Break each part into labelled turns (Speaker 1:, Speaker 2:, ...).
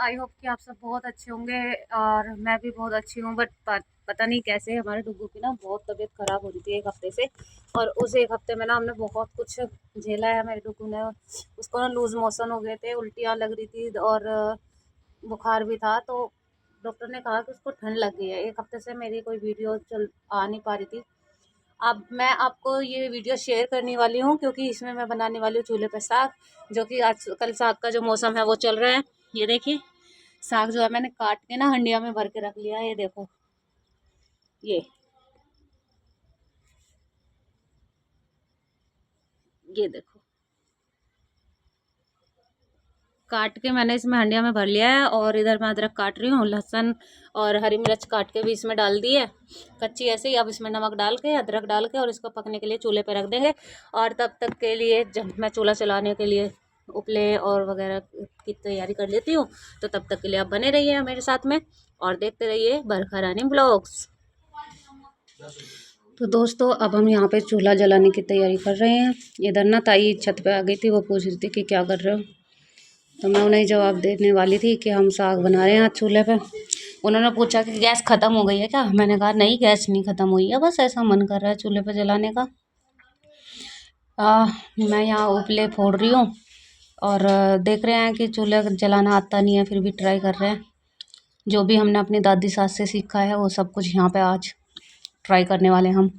Speaker 1: I hope कि आप सब बहुत अच्छे होंगे और मैं भी बहुत अच्छी हूँ। बट पता नहीं कैसे हमारे डुग्गू की ना बहुत तबीयत खराब हो रही थी एक हफ्ते से। और उस एक हफ्ते में ना हमने बहुत कुछ झेला है। मेरे डुग्गू ने, उसको ना लूज मोशन हो गए थे, उल्टियाँ लग रही थी और बुखार भी था। तो डॉक्टर ने कहा कि उसको ठंड लग गई है। एक हफ्ते से मेरी कोई वीडियो चल आ नहीं पा रही थी। अब मैं आपको ये वीडियो शेयर करने वाली हूँ क्योंकि इसमें मैं बनाने वाली हूँ चूल्हे पे साग, जो कि आज कल साग का जो मौसम है वो चल रहा है। ये देखिए साग जो है मैंने काट के ना हंडिया में भर के रख लिया है। ये देखो, ये देखो काट के मैंने इसमें हंडिया में भर लिया है। और इधर मैं अदरक काट रही हूँ, लहसुन और हरी मिर्च काट के भी इसमें डाल दी है कच्ची ऐसे ही। अब इसमें नमक डाल के, अदरक डाल के और इसको पकने के लिए चूल्हे पे रख देंगे। और तब तक के लिए जब मैं चूल्हा चलाने के लिए उपले और वगैरह की तैयारी कर लेती हूँ, तो तब तक के लिए आप बने रहिए मेरे साथ में और देखते रहिए बरखा रानी ब्लॉग्स। तो दोस्तों अब हम यहाँ पे चूल्हा जलाने की तैयारी कर रहे हैं। इधर ना ताई छत पे आ गई थी, वो पूछ रही थी कि क्या कर रहे हो। तो मैं उन्हें जवाब देने वाली थी कि हम साग बना रहे हैं आज चूल्हे पे। उन्होंने पूछा कि गैस ख़त्म हो गई है क्या। मैंने कहा नहीं, गैस नहीं ख़त्म हुई है, बस ऐसा मन कर रहा है चूल्हे पे जलाने का। मैं यहाँ उपले फोड़ रही हूँ और देख रहे हैं कि चूल्हे जलाना आता नहीं है, फिर भी ट्राई कर रहे हैं। जो भी हमने अपनी दादी सास से सीखा है वो सब कुछ यहाँ पे आज ट्राई करने वाले हम।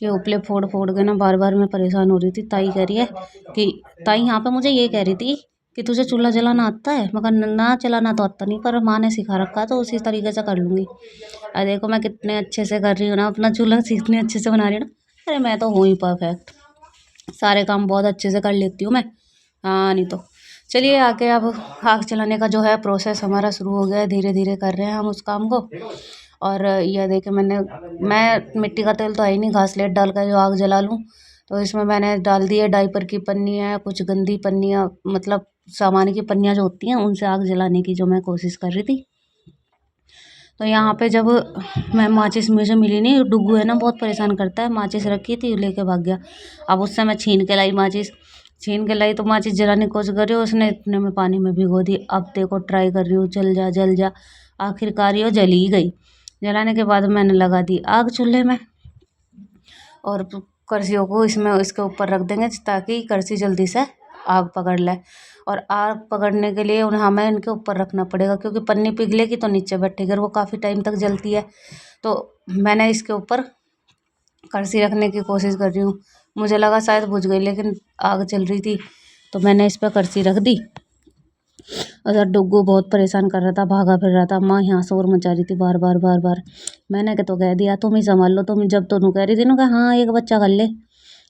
Speaker 1: ये उपले फोड़ फोड़ के ना बार बार मैं परेशान हो रही थी। ताई कह रही है कि ताई यहाँ पे मुझे ये कह रही थी कि तुझे चूल्हा जलाना आता है। मगर ना चलाना तो आता नहीं, पर माँ ने सिखा रखा तो उसी तरीके से कर लूँगी। अरे देखो मैं कितने अच्छे से कर रही हूँ ना, अपना चूल्हा कितने अच्छे से बना रही हूँ ना। अरे मैं तो हूँ ही परफेक्ट, सारे काम बहुत अच्छे से कर लेती हूँ मैं। हाँ नहीं तो चलिए आगे अब आग चलाने का जो है प्रोसेस हमारा शुरू हो गया है। धीरे धीरे कर रहे हैं हम उस काम को। और यह देखे मैं मिट्टी का तेल तो है ही नहीं, घासलेट डाल कर जो आग जला लूँ। तो इसमें मैंने डाल दी है डाइपर की पन्नी है, कुछ गंदी पन्नियाँ, मतलब सामान की पन्नियाँ जो होती हैं उनसे आग जलाने की जो मैं कोशिश कर रही थी। तो यहाँ पे जब मैं माचिस मुझे मिली नहीं, डुग्गू है ना बहुत परेशान करता है। माचिस रखी थी लेके भाग गया। अब उससे मैं छीन के लाई माचिस, छीन के लाई तो माचिस जलाने की कोशिश कर रही हूँ, उसने इतने में पानी में भिगो दी। अब देखो ट्राई कर रही हूँ, जल जा जल जा, आखिरकार ये जल ही गई। जलाने के बाद मैंने लगा दी आग चूल्हे में और करछियों को इसमें इसके ऊपर रख देंगे ताकि करछी जल्दी से आग पकड़ ले। और आग पकड़ने के लिए उन्हें हमें इनके ऊपर रखना पड़ेगा क्योंकि पन्नी पिघलेगी तो नीचे बैठेगी और वो काफ़ी टाइम तक जलती है। तो मैंने इसके ऊपर करछी रखने की कोशिश कर रही हूँ। मुझे लगा शायद बुझ गई, लेकिन आग चल रही थी तो मैंने इस पर करछी रख दी। और डुग्गू बहुत परेशान कर रहा था, भागा फिर रहा था। माँ यहाँ शोर मचा रही थी बार बार बार बार। मैंने तो कह दिया तुम ही संभाल लो, तुम जब दोनों कह रही थी ना कि हाँ एक बच्चा कर ले,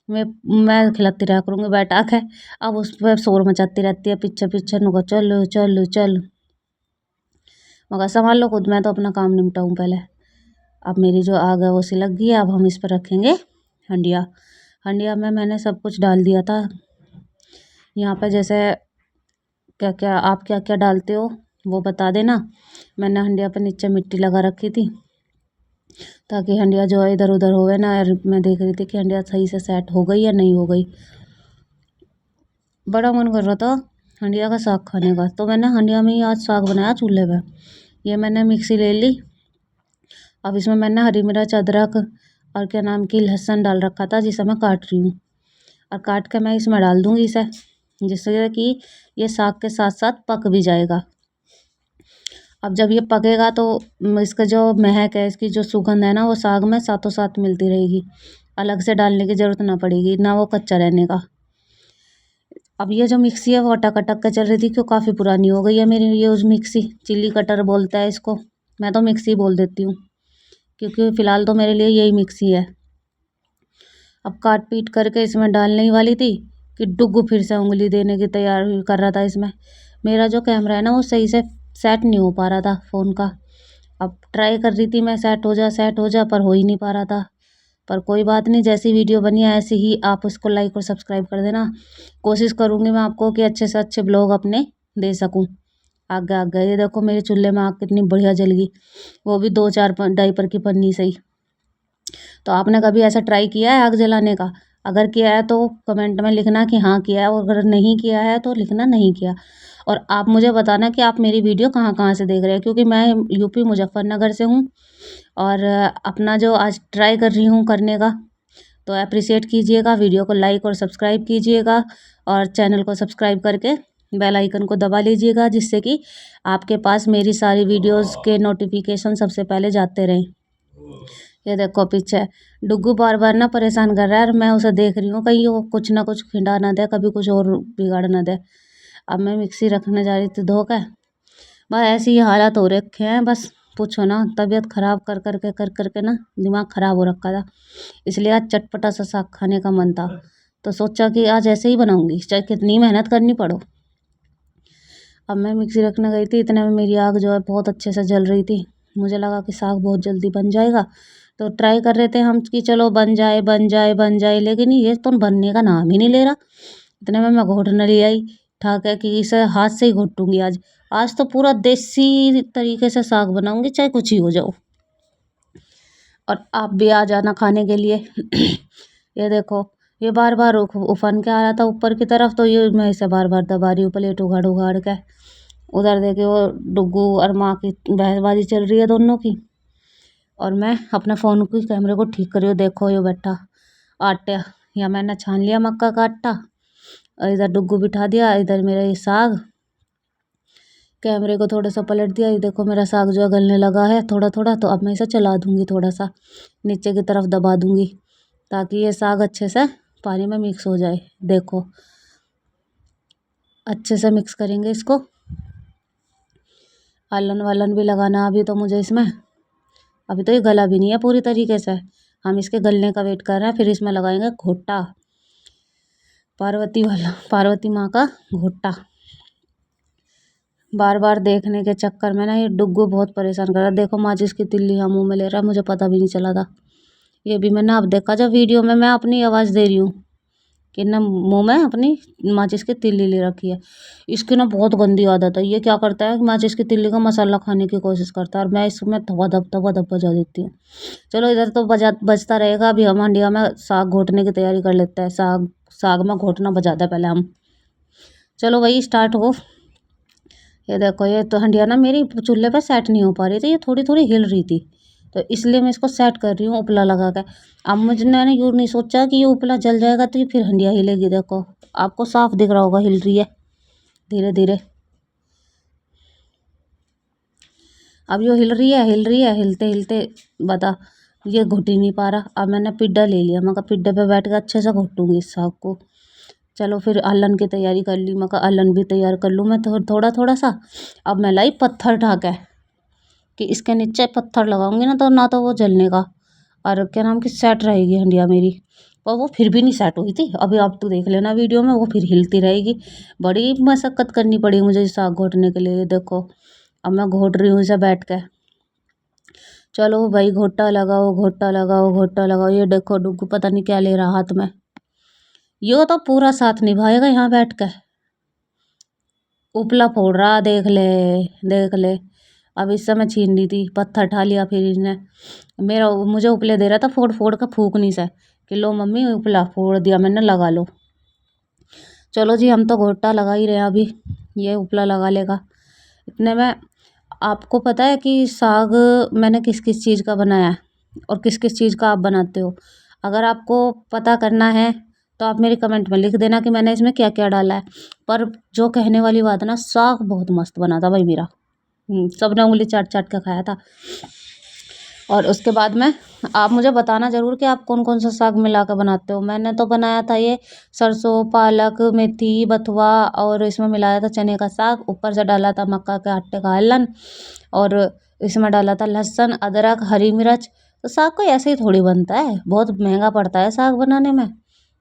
Speaker 1: मैं मैं खिलाती रहा करूँगी बैठा के। अब उस पर शोर मचाती रहती है पीछे पीछे, नुको चल चल चल। मगर संभाल लो खुद, मैं तो अपना काम निपटाऊँ पहले। अब मेरी जो आग है वो सिलक गई है। अब हम इस पर रखेंगे हंडिया। हंडिया में मैंने सब कुछ डाल दिया था। यहाँ पे जैसे क्या क्या आप क्या क्या डालते हो वो बता देना। मैंने हंडिया पर नीचे मिट्टी लगा रखी थी ताकि हंडिया जो है इधर उधर होवे ना। और मैं देख रही थी कि हंडिया सही से सेट हो गई या नहीं हो गई। बड़ा मन कर रहा था हंडिया का साग खाने का, तो मैंने हंडिया में ही आज साग बनाया चूल्हे पे। ये मैंने मिक्सी ले ली। अब इसमें मैंने हरी मिर्च, अदरक और क्या नाम की लहसुन डाल रखा था जिसे मैं काट रही हूँ। और काट के मैं इसमें डाल दूँगी इसे, जिससे कि ये साग के साथ साथ पक भी जाएगा। अब जब ये पकेगा तो इसका जो महक है, इसकी जो सुगंध है ना, वो साग में साथों साथ मिलती रहेगी। अलग से डालने की ज़रूरत ना पड़ेगी, ना वो कच्चा रहने का। अब ये जो मिक्सी है वो अटक अटक के चल रही थी क्यों काफ़ी पुरानी हो गई है मेरी ये उस मिक्सी। चिल्ली कटर बोलता है इसको, मैं तो मिक्सी बोल देती हूँ क्योंकि फ़िलहाल तो मेरे लिए यही मिक्सी है। अब काट पीट करके इसमें डालने ही वाली थी कि डुग्गू फिर से उंगली देने की तैयारी कर रहा था इसमें। मेरा जो कैमरा है ना वो सही से सेट नहीं हो पा रहा था फ़ोन का। अब ट्राई कर रही थी मैं, सेट हो जा, पर हो ही नहीं पा रहा था। पर कोई बात नहीं, जैसी वीडियो बनी है ऐसे ही आप उसको लाइक और सब्सक्राइब कर देना। कोशिश करूँगी मैं आपको कि अच्छे से अच्छे ब्लॉग अपने दे सकूँ। आगे आगे ये देखो मेरे चूल्हे में आग कितनी बढ़िया जल गई, वो भी 2-4 डाइपर की पन्नी से ही। तो आपने कभी ऐसा ट्राई किया है आग जलाने का? अगर किया है तो कमेंट में लिखना कि हाँ किया है, और अगर नहीं किया है तो लिखना नहीं किया। और आप मुझे बताना कि आप मेरी वीडियो कहाँ कहाँ से देख रहे हैं, क्योंकि मैं यूपी मुजफ्फरनगर से हूँ। और अपना जो आज ट्राई कर रही हूँ करने का, तो अप्रिशिएट कीजिएगा, वीडियो को लाइक और सब्सक्राइब कीजिएगा, और चैनल को सब्सक्राइब करके बेल आइकन को दबा लीजिएगा, जिससे कि आपके पास मेरी सारी वीडियोस के नोटिफिकेशन सबसे पहले जाते रहें। ये देखो पीछे डुग्गू बार बार ना परेशान कर रहा है, और मैं उसे देख रही हूँ कहीं वो कुछ ना कुछ खिंडा ना दे, कभी कुछ और बिगाड़ ना दे। अब मैं मिक्सी रखने जा रही थी धो के, बस ऐसी ही हालत हो रखे हैं, बस पूछो ना। तबीयत ख़राब कर करके ना दिमाग ख़राब हो रखा था, इसलिए आज चटपटा सा साग खाने का मन था, तो सोचा कि आज ऐसे ही बनाऊंगी, चाहे कितनी मेहनत करनी पड़ो। अब मैं मिक्सी रखने गई थी, इतने में मेरी आग जो है बहुत अच्छे से जल रही थी। मुझे लगा कि साग बहुत जल्दी बन जाएगा, तो ट्राई कर रहे थे हम कि चलो बन जाए बन जाए बन जाए, लेकिन ये तो बनने का नाम ही नहीं ले रहा। इतने में मैं घोटने ले आई, ठाक है कि इसे हाथ से ही घोटूंगी आज। आज तो पूरा देसी तरीके से साग बनाऊंगी, चाहे कुछ ही हो जाओ। और आप भी आ जाना खाने के लिए। ये देखो, ये बार बार उफन के आ रहा था ऊपर की तरफ, तो ये मैं इसे बार बार दबा रही हूँ, प्लेट उगाड़ उगाड़ के। उधर देखे वो डुग्गू और माँ की बहसबाजी चल रही है दोनों की, और मैं अपने फ़ोन की कैमरे को ठीक कर रही हूँ। देखो ये बैठा आटा, या मैंने छान लिया मक्का का आटा, और इधर डुग्गू बिठा दिया, इधर मेरा ये साग। कैमरे को थोड़ा सा पलट दिया, ये देखो मेरा साग जो है गलने लगा है थोड़ा थोड़ा, तो अब मैं इसे चला दूंगी, थोड़ा सा नीचे की तरफ दबा दूंगी, ताकि ये साग अच्छे से पानी में मिक्स हो जाए। देखो अच्छे से मिक्स करेंगे इसको। आलन वालन भी लगाना अभी तो मुझे इसमें, अभी तो ये गला भी नहीं है पूरी तरीके से। हम इसके गलने का वेट कर रहे हैं, फिर इसमें लगाएंगे घोटा, पार्वती वाला, पार्वती माँ का घोटा। बार बार देखने के चक्कर में ना ये डुग्गू बहुत परेशान कर रहा है। देखो माचिस की तिल्ली हाँ मुँह में ले रहा है, मुझे पता भी नहीं चला था। ये भी मैंने अब देखा जब वीडियो में मैं अपनी आवाज़ दे रही हूँ कि ना मुँह में अपनी माचिस की तिल्ली ले रखी है। इसकी ना बहुत गंदी आदत है, ये क्या करता है माचिस की तिल्ली का मसाला खाने की कोशिश करता है, और मैं इसमें धबा धब बजा देती हूँ। चलो इधर तो बजता रहेगा, अभी हम हंडिया में साग घोटने की तैयारी कर लेते हैं। साग में घोटना बजाते हैं पहले हम। चलो वही स्टार्ट हो। ये देखो ये तो हंडिया ना मेरी चूल्हे पे सेट नहीं हो पा रही थी, ये थोड़ी थोड़ी हिल रही थी, तो इसलिए मैं इसको सेट कर रही हूँ उपला लगा कर। अब मैंने यूँ नहीं सोचा कि ये उपला जल जाएगा तो ये फिर हंडिया हिलेगी। देखो आपको साफ दिख रहा होगा, हिल रही है धीरे धीरे। अब ये हिल रही है, हिलते हिलते बता ये घुट ही नहीं पा रहा। अब मैंने पिड्डा ले लिया, मैं कहा पिड्डे पे बैठ कर अच्छे से घोटूंगी इस साग को। चलो फिर अल्लन की तैयारी कर ली, मैं कहा अल्लन भी तैयार कर लूँ मैं थोड़ा थोड़ा सा। अब मैं लाई पत्थर ढाके कि इसके नीचे पत्थर लगाऊंगी ना तो वो जलने का, और क्या नाम की सेट रहेगी हंडिया मेरी। पर वो फिर भी नहीं सेट हुई थी, अभी आप तो देख लेना वीडियो में, वो फिर हिलती रहेगी। बड़ी मशक्कत करनी पड़ी मुझे साग घोटने के लिए। देखो अब मैं घोट रही हूँ इसे बैठ के। चलो भाई घोटा लगाओ घोटा लगाओ घोटा लगाओ। ये देखो डुग्गू पता नहीं क्या ले रहा हाथ में, यो तो पूरा साथ निभाएगा यहाँ बैठ के। उपला फोड़ रहा, देख ले देख ले। अब इस समय छीन ली थी, पत्थर ठा लिया फिर इसने। मुझे उपले दे रहा था फोड़ फोड़ कर फूकनी से, कि लो मम्मी उपला फोड़ दिया मैंने, लगा लो। चलो जी हम तो घोटा लगा ही रहे हैं, अभी ये उपला लगा लेगा। इतने में आपको पता है कि साग मैंने किस किस चीज़ का बनाया है, और किस किस चीज़ का आप बनाते हो। अगर आपको पता करना है तो आप मेरे कमेंट में लिख देना कि मैंने इसमें क्या क्या डाला है। पर जो कहने वाली बात है ना, साग बहुत मस्त बना था भाई मेरा। सबने उंगली चाट चाट के खाया था। और उसके बाद में आप मुझे बताना ज़रूर कि आप कौन कौन सा साग मिला कर बनाते हो। मैंने तो बनाया था ये सरसों पालक मेथी बथुआ, और इसमें मिलाया था चने का साग, ऊपर से डाला था मक्का के आटे का हलन, और इसमें डाला था लहसुन अदरक हरी मिर्च। तो साग कोई ऐसे ही थोड़ी बनता है, बहुत महंगा पड़ता है साग बनाने में।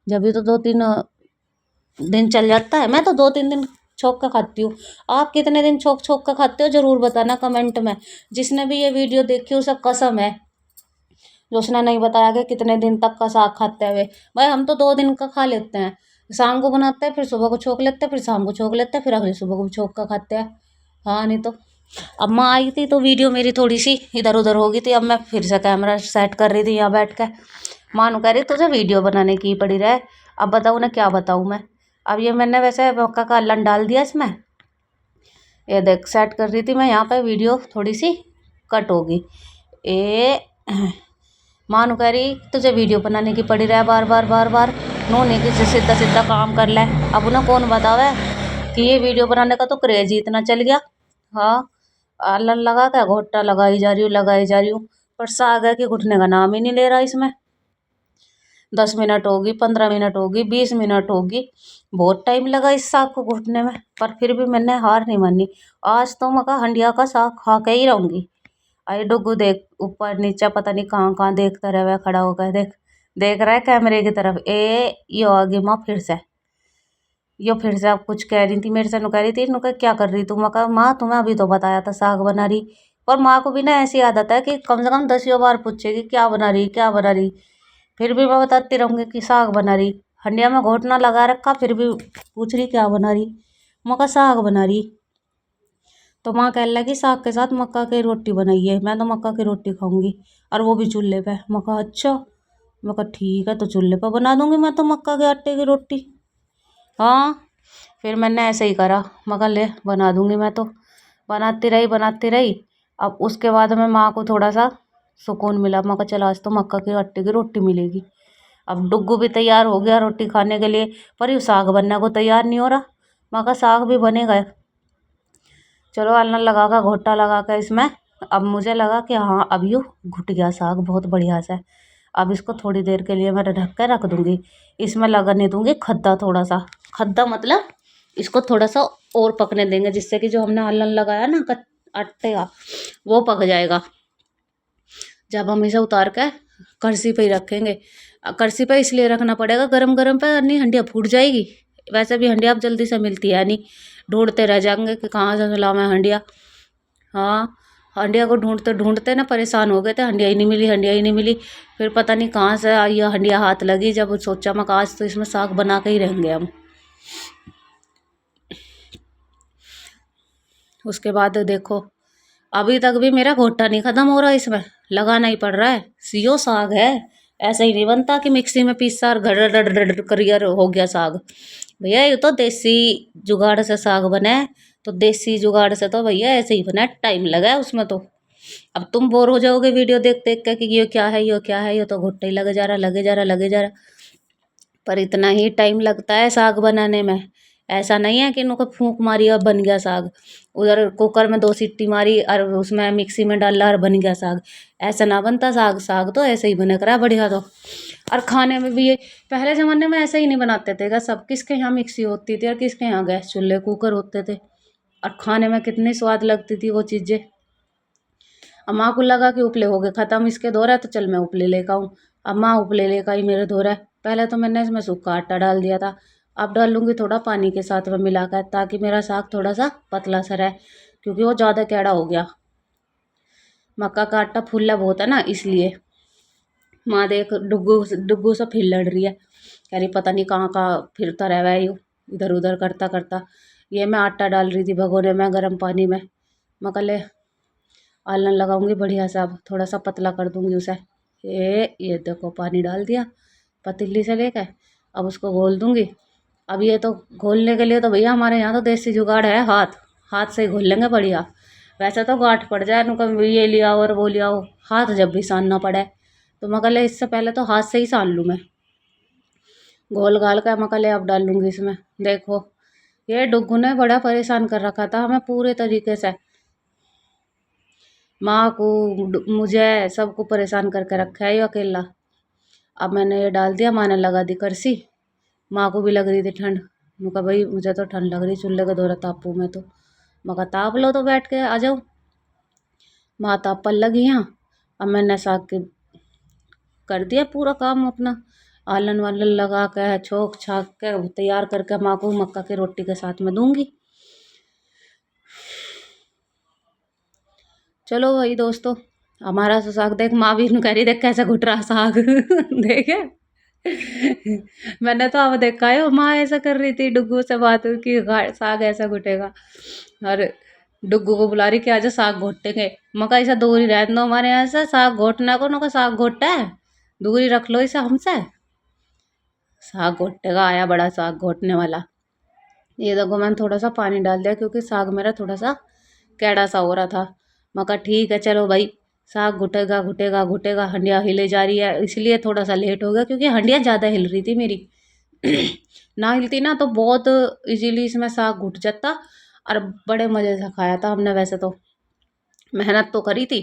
Speaker 1: जब भी तो 2-3 दिन चल जाता है, मैं तो 2-3 दिन छोक कर खाती हूँ। आप कितने दिन छोक छोक कर खाते हो ज़रूर बताना कमेंट में। जिसने भी ये वीडियो देखी उसे कसम है, जो उसने नहीं बताया कि कितने दिन तक का साग खाते हुए। भाई हम तो 2 दिन का खा लेते हैं, शाम को बनाते हैं फिर सुबह को छोक लेते हैं, फिर शाम को छोक लेते हैं, फिर अगली सुबह को भी छोक कर खाते हैं। हाँ नहीं तो। अब माँ आई थी तो वीडियो मेरी थोड़ी सी इधर उधर हो गई थी, अब मैं फिर से कैमरा सेट कर रही थी यहाँ बैठ के। माँ नु कह रही तुझे वीडियो बनाने की पड़ी रहे। अब बताऊँ ना क्या बताऊँ मैं। अब ये मैंने वैसे मक्का का अल्लन डाल दिया इसमें। ये देख सेट कर रही थी मैं यहाँ पे, वीडियो थोड़ी सी कट होगी। ए माँ नु कह रही तुझे वीडियो बनाने की पड़ी रहे बार बार बार बार। नो नहीं कि सीधा सीधा काम कर ले। अब ना कौन बतावे कि ये वीडियो बनाने का तो क्रेज ही इतना चल गया। हाँ, अल्लन लगा के घोटा लगाई जा रही हूँ लगाई जा रही हूँ, पर साग है कि घुटने का नाम ही नहीं ले रहा इसमें। 10 मिनट होगी, 15 मिनट होगी, 20 मिनट होगी, बहुत टाइम लगा इस साग को घुटने में, पर फिर भी मैंने हार नहीं मानी। आज तो मैं कहा हंडिया का साग खा के ही रहूंगी। अरे डुगू देख ऊपर नीचे पता नहीं कहाँ कहाँ देखता रहे खड़ा होकर। देख देख रहा है कैमरे की तरफ। यो आ गई माँ फिर से। यो फिर से अब कुछ कह रही थी मेरे से। नु कह रही थी नु क्या कर रही तू। मैं कहा माँ तुम्हें अभी तो बताया था साग बना रही। पर माँ को भी ना ऐसी आदत है कि कम से कम 10 बार पूछेगी क्या बना रही क्या बना रही। फिर भी मैं बताती रहूँगी कि साग बना रही। हंडिया में घोटना लगा रखा फिर भी पूछ रही क्या बना रही। मैं कहा साग बना रही। तो माँ कहने लगी साग के साथ मक्का की रोटी बनाइए। मैं तो मक्का की रोटी खाऊंगी और वो भी चूल्हे पे। मैं कहा अच्छा। मैं कहा ठीक है तो चूल्हे पर बना दूंगी मैं तो मक्का के आटे की रोटी। हाँ, फिर मैंने ऐसे ही करा। मैं कहा ले बना दूंगी मैं तो। बनाती रही बनाती रही। अब उसके बाद में माँ को थोड़ा सा सुकून मिला। मैं कहा चल आज तो मक्का के आटे की रोटी मिलेगी। अब डुग्गू भी तैयार हो गया रोटी खाने के लिए, पर ये साग बनने को तैयार नहीं हो रहा। मैं कहा साग भी बनेगा। चलो अल्लन लगा कर घोटा लगा कर इसमें। अब मुझे लगा कि हाँ अब यूँ घुट गया साग बहुत बढ़िया से। अब इसको थोड़ी देर के लिए मैं ढक कर रख दूंगी। इसमें लगने दूंगी खद्दा थोड़ा सा। खद्दा मतलब इसको थोड़ा सा और पकने देंगे, जिससे कि जो हमने अल्लन लगाया ना आटे का वो पक जाएगा। जब हम इसे उतार कर करसी पे ही रखेंगे। करसी पे इसलिए रखना पड़ेगा गरम गरम पे, नहीं हंडिया फूट जाएगी। वैसे भी हंडिया अब जल्दी से मिलती है नहीं, ढूंढते रह जाएंगे कि कहाँ से लाऊं मैं हंडिया। हाँ, हंडिया को ढूंढते ढूंढते ना परेशान हो गए थे। हंडिया ही नहीं मिली हंडिया ही नहीं मिली। फिर पता नहीं कहाँ से आई हंडिया हाथ लगी। जब सोचा मैं आज तो इसमें साग बना के ही रहेंगे हम। उसके बाद देखो अभी तक भी मेरा घोटा नहीं खत्म हो रहा, इसमें लगाना ही पड़ रहा है। सीओ साग है, ऐसा ही नहीं बनता कि मिक्सी में पीसा और घड़ करियर हो गया साग। भैया ये तो देसी जुगाड़ से साग बना है। तो देसी जुगाड़ से तो भैया ऐसे ही बना है, टाइम लगा है उसमें तो। अब तुम बोर हो जाओगे वीडियो देख देख के कि ये क्या है ये क्या है, ये तो घुट्टा ही लगे जा रहा लगे जा रहा लगे जा रहा। पर इतना ही टाइम लगता है साग बनाने में। ऐसा नहीं है कि इनको फूंक मारी और बन गया साग। उधर कुकर में 2 सीटी मारी और उसमें मिक्सी में डाला और बन गया साग। ऐसा ना बनता साग। साग तो ऐसे ही बने करा बढ़िया तो। और खाने में भी ये पहले ज़माने में ऐसे ही नहीं बनाते थे क्या सब। किसके यहाँ मिक्सी होती थी और किसके यहाँ गैस चूल्हे कुकर होते थे। और खाने में कितनी स्वाद लगती थी वो चीज़ें। अब माँ को लगा कि उपले हो गए ख़त्म इसके दो रहा है तो चल मैं उपले लेकर आऊँ। अब माँ उपले लेकर आई मेरे दो रहा है। पहले तो मैंने इसमें सूखा आटा डाल दिया था। अब डालूंगी थोड़ा पानी के साथ में मिलाकर, ताकि मेरा साग थोड़ा सा पतला सा रहे, क्योंकि वो ज़्यादा कैड़ा हो गया। मक्का का आटा फूला बहुत है ना इसलिए। माँ देख डुग्गू डुग्गू से फिर लड़ रही है। कह रही पता नहीं कहाँ कहाँ फिरता रह यू इधर उधर करता करता। ये मैं आटा डाल रही थी भगोने में गर्म पानी में। मैं कल आलन लगाऊंगी बढ़िया सा, अब थोड़ा सा पतला कर दूंगी उसे। ये देखो पानी डाल दिया पतीली से लेकर। अब उसको घोल दूंगी। अब ये तो घोलने के लिए तो भैया हमारे यहाँ तो देसी जुगाड़ है, हाथ हाथ से ही घोल लेंगे बढ़िया। वैसे तो गांठ पड़ जाए नु कभी ये लिया और वो लिया हो, हाथ जब भी सानना पड़े तो मैं कल इससे पहले तो हाथ से ही सान लूँ मैं। घोल घाल कर मैं कल अब डाल लूँगी इसमें। देखो ये डुग्गू ने बड़ा परेशान कर रखा था हमें पूरे तरीके से। माँ को मुझे सबको परेशान करके रखा है ये अकेला। अब मैंने ये डाल दिया, माँ ने लगा दी करसी। माँ को भी लग रही थी ठंड। मैं कहा भाई मुझे तो ठंड लग रही, चूल्हे का दौरा तापू मैं तो। मैं कहा ताप लो तो बैठ के आ जाओ। माँ ताप पर लगी यहाँ। अब मैंने साग के कर दिया पूरा काम अपना। आलन वालन लगा के छोक छाक के तैयार करके माँ को मक्का की रोटी के साथ में दूंगी। चलो भाई दोस्तों, हमारा तो साग देख माँ भी कह रही देख कैसे घुट रहा साग देखे। मैंने तो अब देखा है माँ ऐसा कर रही थी डुग्गू से बात कि साग ऐसा घुटेगा। और डुग्गू को बुला रही कि आज साग घोटेंगे। मैं कहा ऐसा दूर ही रहने दो हमारे यहाँ से, साग घोटना को ना साग घोटा है। दूरी रख लो इसे हमसे। साग घोटेगा, आया बड़ा साग घोटने वाला। ये देखो मैंने थोड़ा सा पानी डाल दिया क्योंकि साग मेरा थोड़ा सा कैड़ा सा हो रहा था। मैं कहा ठीक है चलो भाई, साग घुटेगा घुटेगा घुटेगा, हंडिया हिले जा रही है, इसलिए थोड़ा सा लेट हो गया क्योंकि हंडिया ज़्यादा हिल रही थी मेरी। ना हिलती ना तो बहुत इजीली इसमें साग घुट जाता। और बड़े मज़े से खाया था हमने। वैसे तो मेहनत तो करी थी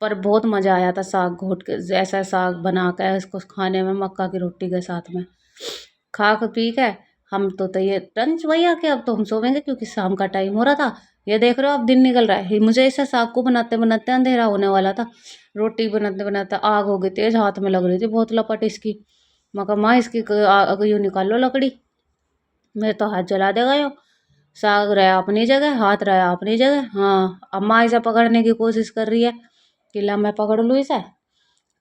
Speaker 1: पर बहुत मज़ा आया था साग घोट के, जैसा साग बना कर इसको खाने में मक्का की रोटी के साथ में। खा के पी के हम तो ये टंच भैया के अब तो हम सोवेंगे क्योंकि शाम का टाइम हो रहा था। ये देख रहे हो अब दिन निकल रहा है। मुझे ऐसा साग को बनाते बनाते अंधेरा होने वाला था। रोटी बनाते बनाते आग हो गई तेज, हाथ में लग रही थी बहुत लपट इसकी। मैं कहा माँ इसकी यूँ निकाल लो लकड़ी, मेरे तो हाथ जला देगा यो। साग रहा अपनी जगह, हाथ रहा अपनी जगह। हाँ अब माँ इसे पकड़ने की कोशिश कर रही है कि ला मैं पकड़ लूँ इसे,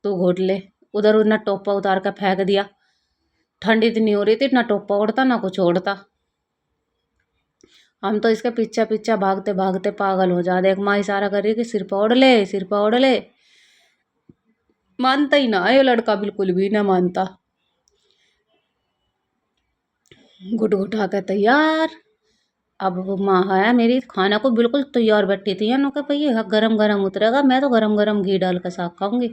Speaker 1: तू घोट ले। उधर उधर टोपा उतार कर फेंक दिया। ठंड इतनी हो रही थी, ना टोपा उड़ता ना कुछ उड़ता। हम तो इसके पीछे पीछे भागते भागते पागल हो जा। देख माँ इशारा कर रही कि सिर पर ओढ़ ले, सिर पर ओढ़ ले। मानता ही ना ये लड़का, बिल्कुल भी ना मानता। घुट घुटा के तैयार। अब वो माँ है मेरी खाना को बिल्कुल तैयार बैठी थी नो के भैया गरम गरम उतरेगा, मैं तो गरम गरम घी डाल कर साग खाऊंगी।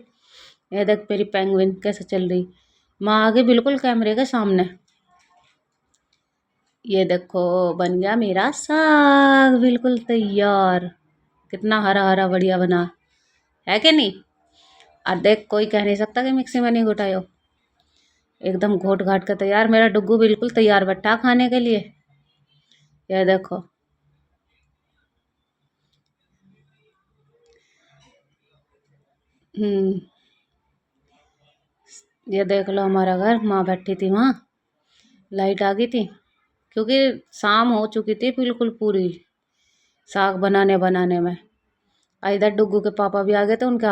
Speaker 1: ये देख मेरी पेंगुइन कैसे चल रही, माँ आगे बिल्कुल कैमरे के सामने। ये देखो बन गया मेरा साग बिल्कुल तैयार। कितना हरा हरा बढ़िया बना है कि नहीं। और देख कोई कह नहीं सकता कि मिक्सी में नहीं घुटायो, एकदम घोट घाट के तैयार। मेरा डुग्गू बिल्कुल तैयार बैठा खाने के लिए। ये देखो हम्म, ये देख लो हमारा घर। माँ बैठी थी वहाँ, लाइट आ गई थी क्योंकि शाम हो चुकी थी बिल्कुल पूरी साग बनाने बनाने में। इधर डुग्गू के पापा भी आ गए थे, उनके